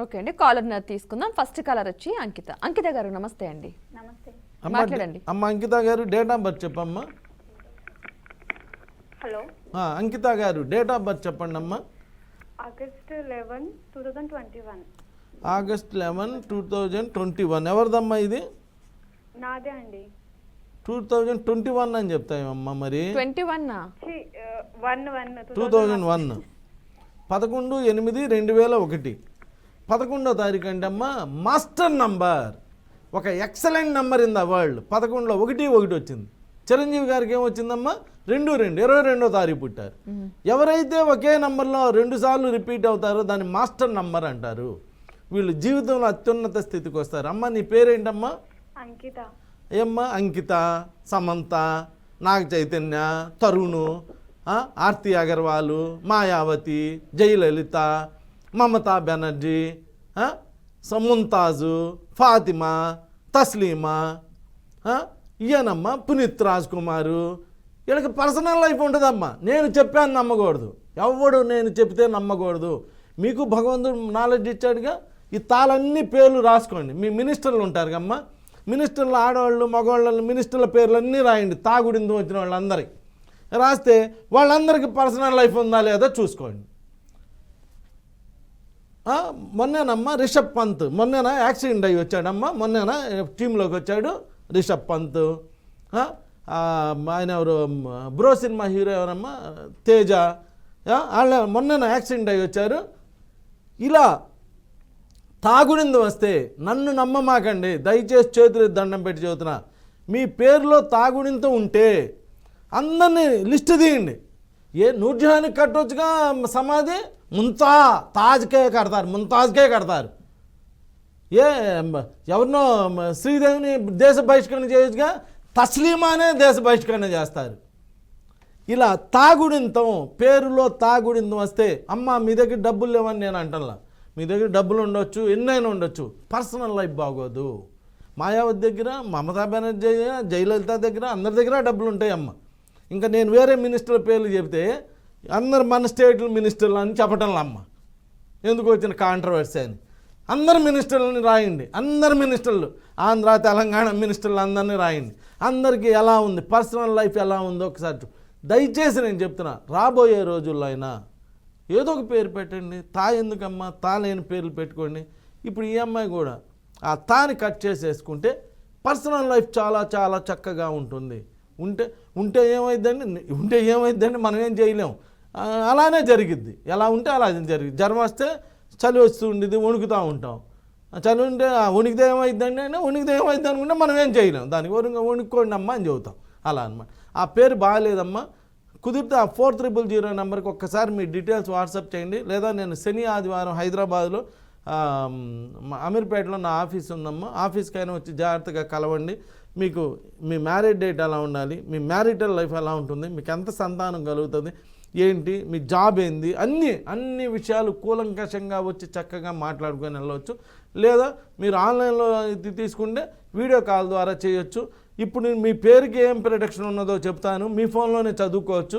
Okay అండి, caller తీసుకుందాం. First caller వచ్చి అంకిత. అంకిత గారు నమస్తే అండి. నమస్తే. మాట్లాడండి. అమ్మ అంకిత గారు డేట్ ఆఫ్ బర్త్ చెప్పమ్మా. హలో. అంకిత గారు డేట్ ఆఫ్ బర్త్ చెప్పండి అమ్మా. ఆగస్ట్ 11, 2021. ఆగస్ట్ 11, 2021. ఎవరిదమ్మా ఇది? నాదే అండి. 2021 అని చెప్తామమ్మా. మరి 21 2001 11/8/2001 11వ తారీఖు అంటే అమ్మా మాస్టర్ నంబర్, ఒక excellent number in the world. 11లో 1 వచ్చింది. చిరంజీవి గారికి ఏమొచ్చిందమ్మా 22వ తారీఖు పుట్టారు. ఎవరైతే ఒకే నంబర్లో 2 సార్లు రిపీట్ అవుతారో దాన్ని మాస్టర్ నంబర్ అంటారు. వీళ్ళు జీవితంలో అత్యున్నత స్థితికి వస్తారు. అమ్మ నీ పేరేంటమ్మా? అంకిత. ఏమ్మా? అంకిత, సమంత, నాగ చైతన్య, తరుణు, ఆర్తి అగర్వాలు, మాయావతి, జయలలిత, మమతా బెనర్జీ, ముంతాజు, ఫాతిమా, తస్లీమా, ఈయనమ్మ పునీత్ రాజ్ కుమారు. వీళ్ళకి పర్సనల్ లైఫ్ ఉంటుందమ్మా. నేను చెప్పాను నమ్మకూడదు, ఎవడు నేను చెప్తే నమ్మకూడదు. మీకు భగవంతుడు నాలెడ్జ్ ఇచ్చాడుగా. ఈ తాళన్నీ పేర్లు రాసుకోండి. మీ మినిస్టర్లు ఉంటారు కమ్మా, మినిస్టర్లు ఆడవాళ్ళు మగవాళ్ళు మినిస్టర్ల పేర్లన్నీ రాయండి. తాగుడిందు వచ్చిన వాళ్ళందరికీ రాస్తే వాళ్ళందరికీ పర్సనల్ లైఫ్ ఉందా లేదా చూసుకోండి. మొన్నేనమ్మా రిషబ్ పంత్ మొన్నేనా యాక్సిడెంట్ అయ్యి వచ్చాడమ్మా. మొన్నేనా టీంలోకి వచ్చాడు రిషబ్ పంత్. ఆయన ఎవరు బ్రో సినిమా హీరో ఎవరమ్మా? తేజ. వాళ్ళ మొన్నేనా యాక్సిడెంట్ అయ్యి వచ్చారు. ఇలా తాగుడింది వస్తే నన్ను నమ్మమాకండి, దయచేసి చేతులు దండం పెట్టి చెబుతున్నా. మీ పేరులో తాగుడింత ఉంటే అందరినీ లిస్ట్ తీయండి. నూర్జహాన్కి కట్టొచ్చుగా సమాధి, తాజ్కే కడతారు, ముంతాజ్కే కడతారు. ఎవరినో శ్రీదేవిని దేశ బహిష్కరణ చేయొచ్చుగా, తస్లీమానే దేశ బహిష్కరణ చేస్తారు. ఇలా తాగుడింతం, పేరులో తాగుడింతం వస్తే అమ్మ మీ దగ్గర డబ్బులు లేవని నేను అంటలా. మీ దగ్గర డబ్బులు ఉండొచ్చు, ఎన్నైనా ఉండొచ్చు, పర్సనల్ లైఫ్ బాగోదు. మాయావతి దగ్గర, మమతా బెనర్జీ, జయలలిత దగ్గర, అందరి దగ్గర డబ్బులు ఉంటాయి అమ్మ. ఇంకా నేను వేరే మినిస్టర్ల పేర్లు చెబితే అందరు మన స్టేట్ల మినిస్టర్లు అని చెప్పటంలో అమ్మ. ఎందుకు వచ్చిన కాంట్రవర్సీ అని. అందరు మినిస్టర్లని రాయండి. అందరు మినిస్టర్లు, ఆంధ్ర తెలంగాణ మినిస్టర్లు అందరినీ రాయండి. అందరికీ ఎలా ఉంది, పర్సనల్ లైఫ్ ఎలా ఉందో ఒకసారి దయచేసి నేను చెప్తున్నా. రాబోయే రోజుల్లో అయినా ఏదో ఒక పేరు పెట్టండి. ఎందుకమ్మా లేని పేర్లు పెట్టుకోండి. ఇప్పుడు ఈ అమ్మాయి కూడా ఆ తాని కట్ చేసేసుకుంటే పర్సనల్ లైఫ్ చాలా చాలా చక్కగా ఉంటుంది. ఉంటే ఏమైందండి మనం ఏం చేయలేం. అలానే జరిగిద్ది. ఎలా ఉంటే అలా జరిగింది. జ్వరం వస్తే చలి వస్తూ ఉండేది, వణుకుతూ ఉంటాం. చలి ఉంటే వణికితే ఏమైందండి అంటే వణికితే ఏమైంది అనుకుంటే మనం ఏం చేయలేం. దానికి వణుక్కోండి అమ్మా అని చెబుతాం. అలా అనమాట. ఆ పేరు బాగాలేదమ్మా. కుదిరితే ఆ 4300 నెంబర్కి ఒక్కసారి మీ డీటెయిల్స్ వాట్సాప్ చేయండి. లేదా నేను శని ఆదివారం హైదరాబాద్లో అమీర్పేటలో నా ఆఫీస్ ఉందమ్మా. ఆఫీస్కైనా వచ్చి జాగ్రత్తగా కలవండి. మీకు మీ మ్యారేజ్ డేట్ ఎలా ఉండాలి, మీ మ్యారిటల్ లైఫ్ ఎలా ఉంటుంది, మీకు ఎంత సంతానం కలుగుతుంది, ఏంటి మీ జాబ్ ఏంది, అన్ని విషయాలు కూలంకషంగా వచ్చి చక్కగా మాట్లాడుకొని వెళ్ళవచ్చు. లేదా మీరు ఆన్లైన్లో తీసుకుంటే వీడియో కాల్ ద్వారా చేయొచ్చు. ఇప్పుడు మీ పేరుకి ఏం ప్రొటెక్షన్ ఉన్నదో చెప్తాను, మీ ఫోన్లోనే చదువుకోవచ్చు.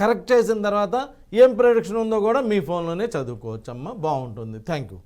కరెక్ట్ చేసిన తర్వాత ఏం ప్రొటెక్షన్ ఉందో కూడా మీ ఫోన్లోనే చదువుకోవచ్చు అమ్మ. బాగుంటుంది. Thank you.